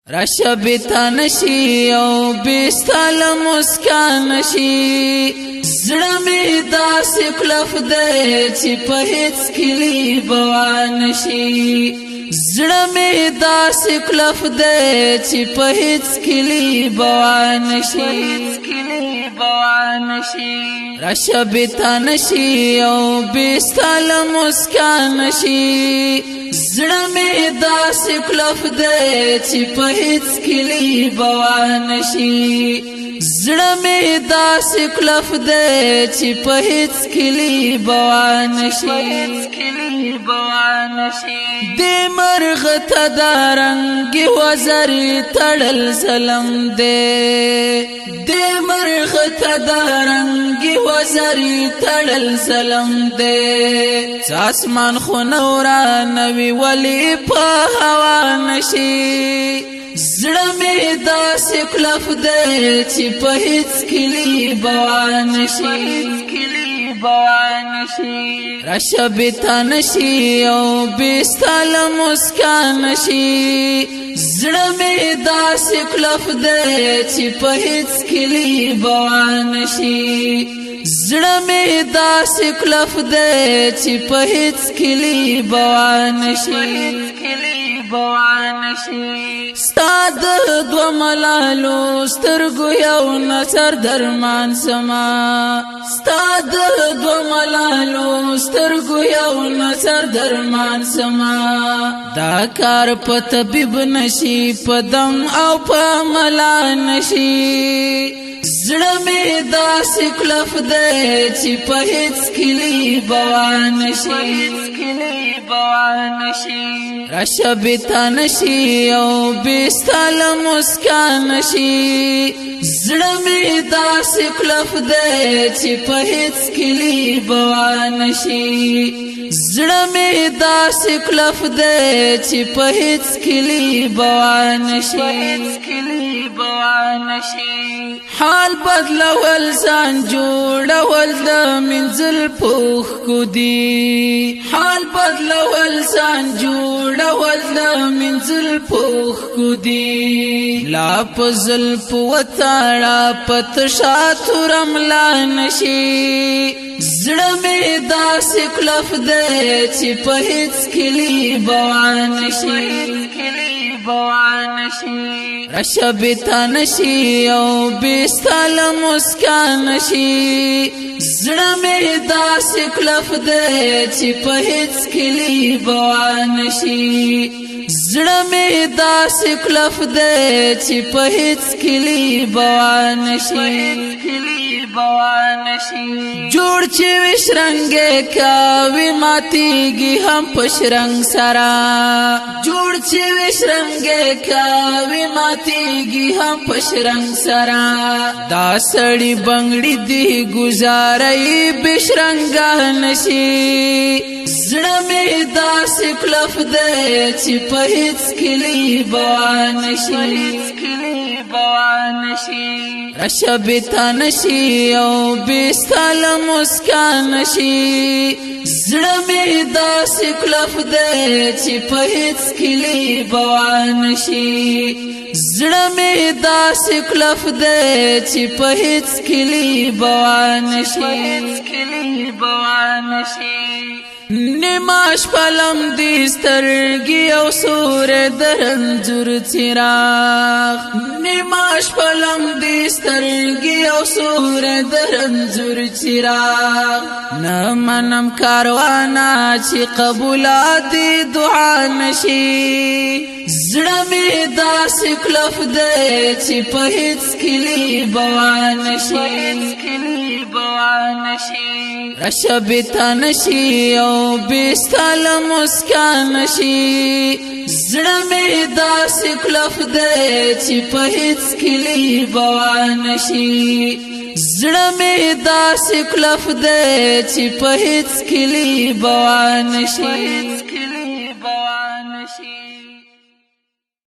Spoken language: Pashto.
راشبتا نشی او بیستال مسکان نشی زړه می داسې کلف دی چې په هیڅ کلی بوا نشي زړه می داسې کلف دی چې په هیڅ کلی بوا نشي راشبتا نشی او بیستال مسکان نشي زړه می داسې کلف دی چې په هیڅ کلی بوا نشي زړه می داسې کلف دی چې په هیڅ کلی بوا نشي دې مرغه ته د رنګ وزرې تړل ظلم دی دې مرغه ته د رنګ وزرې تړل ظلم دی اسمان خو نورا نوی ولی په هوا نشي زړه می داسې کلف دی چې په هیڅ کلی بوا نشي راشبتا نشي او بیستال مسکان نشي زړه می داسې کلف دی چې په هیڅ کلی بوا نشي زړه می داسې کلف دی چې په هیڅ کلی بوا نشي ستا د دو ملالو سترګو یو نظر درمان سما ستا د دو ملالو سترګو یو نظر درمان سما دا کار په طبيب نشي په دم او په ملا نشي زړه می داسې کلف دی چې په هیڅ کلی بوا نشي راشبتا نشي او بیستال مسکان نشي زړه می داسې کلف دی چې په هیڅ کلی بوا نشي زړه می داسې کلف دی چې په هیڅ کلی بوا نشي حال بدلول ځان جوړول د منزل پوخ کو دی حال بدلول ځان جوړول د منزل پوخ کو دی لا پزل پوتاړه پتشا ترم لا نشي زړه می داسې کلف دی چې په هیڅ کلی بوا نشي راشبتا نشي او بیستال مسکان نشي زړه می داسې کلف دی چې په هیڅ کلی بوا نشي زړه می داسې کلف دی چې په هیڅ کلی بوا نشي جوړ چې وشرنګ کاوي ماتيږي هم پشرنګ سرا جوړ چې وشرنګ کاوي ماتيږي هم پشرنګ سرا دا سړی بنگړي دی گزارای بشرنګ نشي زړه می داسې کلف دی چې په هیڅ کلی بوا نشي راشبتا نشي او بیستال مسکان نشي زړه می داسې کلف دی چې په هیڅ کلی بوا نشي زړه می داسې کلف دی چې په هیڅ کلی بوا نشي نماش پلم دی سترګي او سور درنجور چراغ نماش پلم دی سترګي او سور درنجور چراغ نمنم کاروانا چې قبولات دعا نشي زړه می داسې کلف دی چې په هیڅ کلی بوا نشي راشبتا نشي او بیستال مسکان نشي زړه می داسې کلف دی چې په هیڅ کلی بوا نشي زړه می داسې کلف دی چې په هیڅ کلی بوا نشي